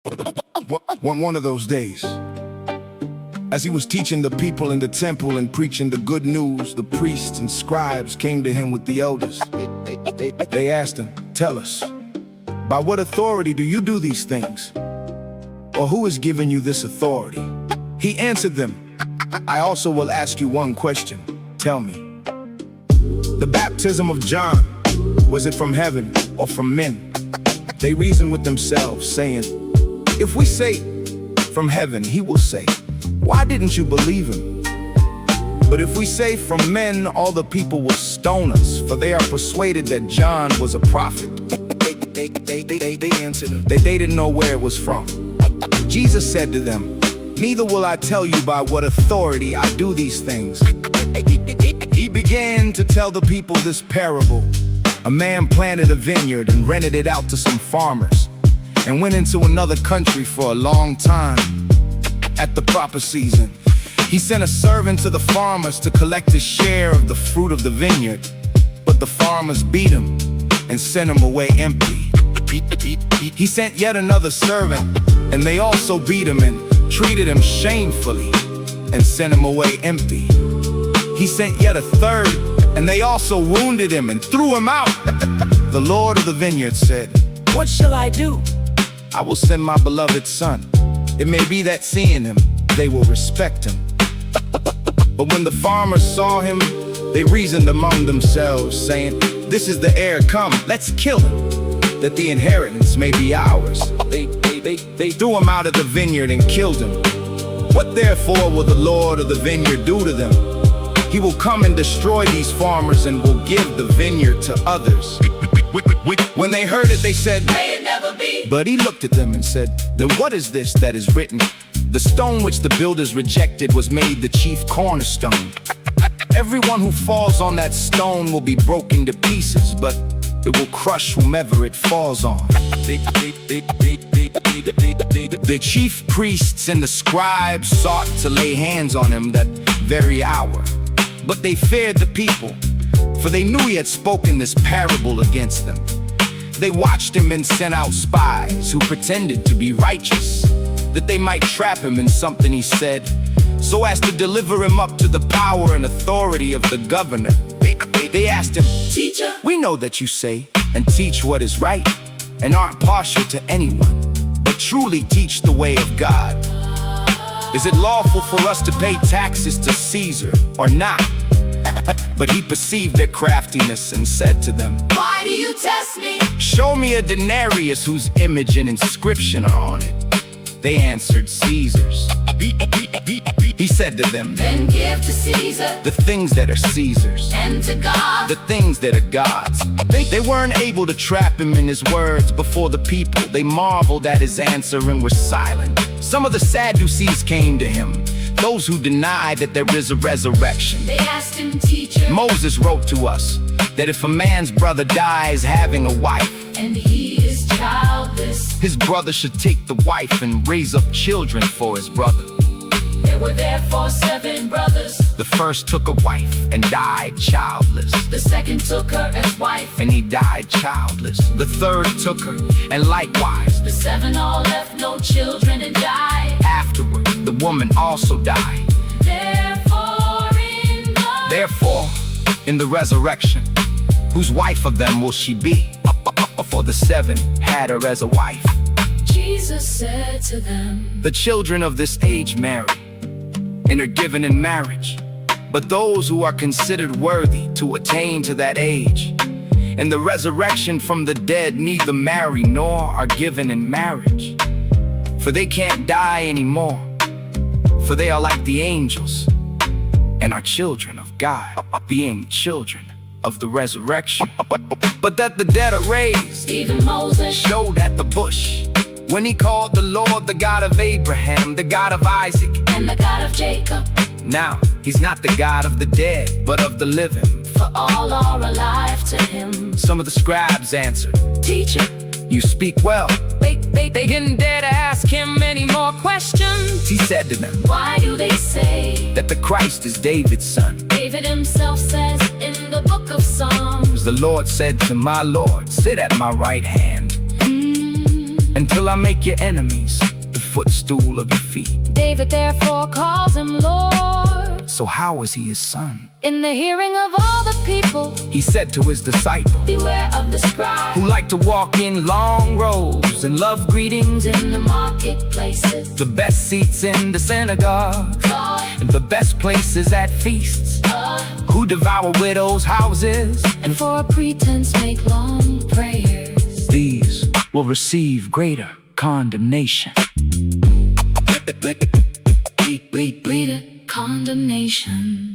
One of those days, as he was teaching the people in the temple and preaching the good news, the priests and scribes came to him with the elders. They asked him, "Tell us, by what authority do you do these things? Or who has given you this authority?" He answered them, "I also will ask you one question. Tell me, the baptism of John, was it from heaven or from men?" They reasoned with themselves, saying, "If we say from heaven, he will say, 'Why didn't you believe him?' But if we say from men, all the people will stone us, for they are persuaded that John was a prophet." They answered him. They didn't know where it was from. Jesus said to them, "Neither will I tell you by what authority I do these things." He began to tell the people this parable. A man planted a vineyard and rented it out to some farmers, and went into another country for a long time. At the proper season, he sent a servant to the farmers to collect his share of the fruit of the vineyard. But the farmers beat him and sent him away empty. He sent yet another servant, and they also beat him and treated him shamefully and sent him away empty. He sent yet a third, and they also wounded him and threw him out. The Lord of the vineyard said, "What shall I do? I will send my beloved son. It may be that seeing him, they will respect him." But when the farmers saw him, they reasoned among themselves, saying, "This is the heir, come, let's kill him, that the inheritance may be ours." They threw him out of the vineyard and killed him. What therefore will the Lord of the vineyard do to them? He will come and destroy these farmers and will give the vineyard to others. When they heard it, they said, "May it never be." But he looked at them and said, "Then what is this that is written? The stone which the builders rejected was made the chief cornerstone. Everyone who falls on that stone will be broken to pieces, but it will crush whomever it falls on." The chief priests and the scribes sought to lay hands on him that very hour. But they feared the people, for they knew he had spoken this parable against them. They watched him and sent out spies who pretended to be righteous, that they might trap him in something he said, so as to deliver him up to the power and authority of the governor. They asked him, "Teacher, we know that you say and teach what is right, and aren't partial to anyone, but truly teach the way of God. Is it lawful for us to pay taxes to Caesar or not?" But he perceived their craftiness and said to them, "Why do you test me? Show me a denarius whose image and inscription are on it." They answered, "Caesar's." He said to them, "Then give to Caesar the things that are Caesar's, and to God the things that are God's." They weren't able to trap him in his words before the people. They marveled at his answer and were silent. Some of the Sadducees came to him, those who denied that there is a resurrection. They asked him, "Teacher, Moses wrote to us that if a man's brother dies having a wife, and he is childless, his brother should take the wife and raise up children for his brother. There were therefore 7 brothers. The first took a wife and died childless. The second took her as wife, and he died childless. The third took her, and likewise. The 7 all left no children and died. Afterward, the woman also died. Therefore, in the resurrection, whose wife of them will she be? For the 7 had her as a wife." Jesus said to them, "The children of this age marry, and are given in marriage. But those who are considered worthy to attain to that age, and the resurrection from the dead, neither marry nor are given in marriage. For they can't die anymore, for they are like the angels, and are children of God, being children of the resurrection. But that the dead are raised, even Moses showed at the bush, when he called the Lord the God of Abraham, the God of Isaac, and the God of Jacob. Now he's not the God of the dead, but of the living, for all are alive to him." Some of the scribes answered, "Teacher, you speak well." They didn't dare to ask him any more questions. He said to them, "Why do they say that the Christ is David's son? David himself says in the book of Psalms, the Lord said to my Lord, sit at my right hand until I make your enemies the footstool of your feet. David therefore calls him Lord. So how was he his son? In the hearing of all the people, He said to his disciples, beware of the scribe, who like to walk in long rows and love greetings in the marketplaces, the best seats in the synagogue, and the best places at feasts, who devour widows' houses, and for a pretense make long prayers. These will receive greater condemnation. Greater condemnation.